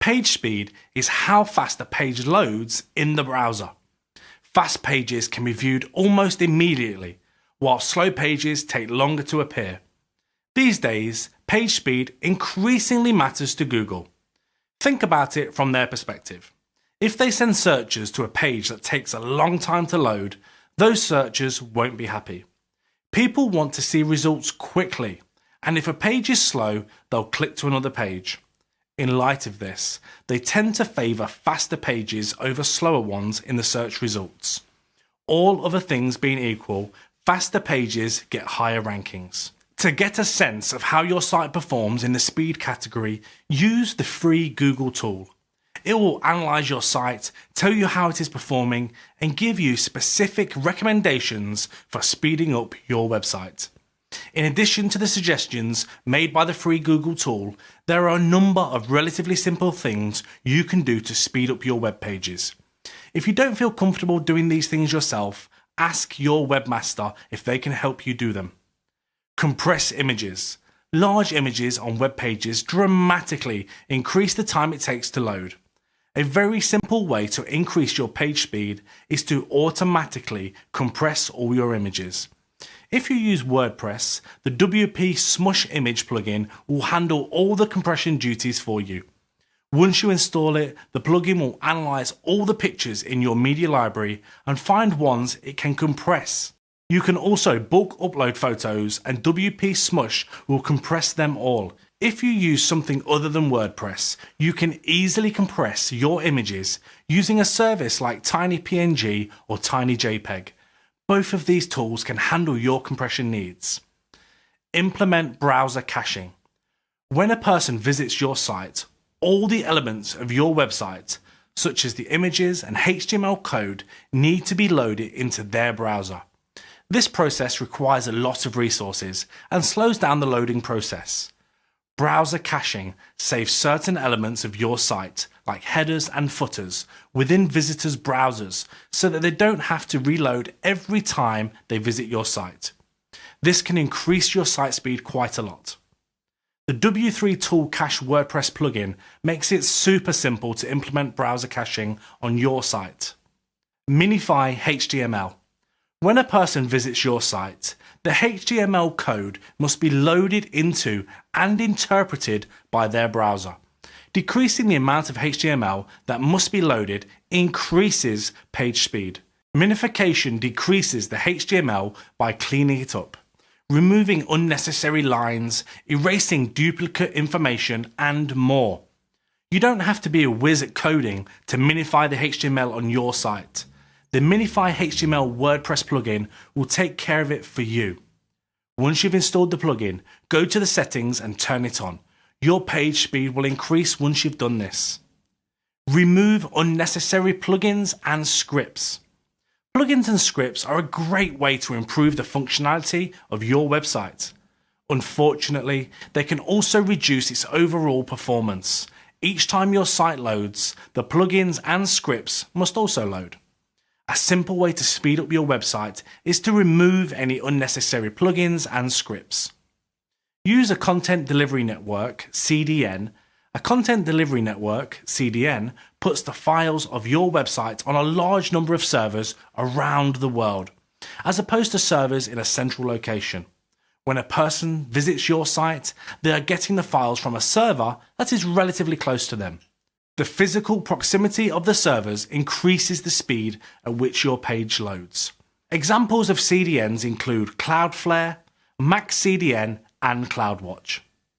Page speed is how fast a page loads in the browser. Fast pages can be viewed almost immediately, while slow pages take longer to appear. These days, page speed increasingly matters to Google. Think about it from their perspective. If they send searchers to a page that takes a long time to load, those searchers won't be happy. People want to see results quickly, and if a page is slow, they'll click to another page. In light of this, they tend to favour faster pages over slower ones in the search results. All other things being equal, faster pages get higher rankings. To get a sense of how your site performs in the speed category, use the free Google tool. It will analyse your site, tell you how it is performing, and give you specific recommendations for speeding up your website. In addition to the suggestions made by the free Google tool, there are a number of relatively simple things you can do to speed up your web pages. If you don't feel comfortable doing these things yourself, ask your webmaster if they can help you do them. Compress images. Large images on web pages dramatically increase the time it takes to load. A very simple way to increase your page speed is to automatically compress all your images. If you use WordPress, the WP Smush Image plugin will handle all the compression duties for you. Once you install it, the plugin will analyze all the pictures in your media library and find ones it can compress. You can also bulk upload photos and WP Smush will compress them all. If you use something other than WordPress, you can easily compress your images using a service like TinyPNG or TinyJPEG. Both of these tools can handle your compression needs. Implement browser caching. When a person visits your site, all the elements of your website, such as the images and HTML code, need to be loaded into their browser. This process requires a lot of resources and slows down the loading process. Browser caching saves certain elements of your site, like headers and footers, within visitors' browsers so that they don't have to reload every time they visit your site. This can increase your site speed quite a lot. The W3 Tool Cache WordPress plugin makes it super simple to implement browser caching on your site. Minify HTML. When a person visits your site, the HTML code must be loaded into and interpreted by their browser. Decreasing the amount of HTML that must be loaded increases page speed. Minification decreases the HTML by cleaning it up, removing unnecessary lines, erasing duplicate information, and more. You don't have to be a whiz at coding to minify the HTML on your site. The Minify HTML WordPress plugin will take care of it for you. Once you've installed the plugin, go to the settings and turn it on. Your page speed will increase once you've done this. Remove unnecessary plugins and scripts. Plugins and scripts are a great way to improve the functionality of your website. Unfortunately, they can also reduce its overall performance. Each time your site loads, the plugins and scripts must also load. A simple way to speed up your website is to remove any unnecessary plugins and scripts. Use a content delivery network, CDN. A content delivery network, CDN, puts the files of your website on a large number of servers around the world, as opposed to servers in a central location. When a person visits your site, they are getting the files from a server that is relatively close to them. The physical proximity of the servers increases the speed at which your page loads. Examples of CDNs include Cloudflare, MaxCDN, and CloudWatch.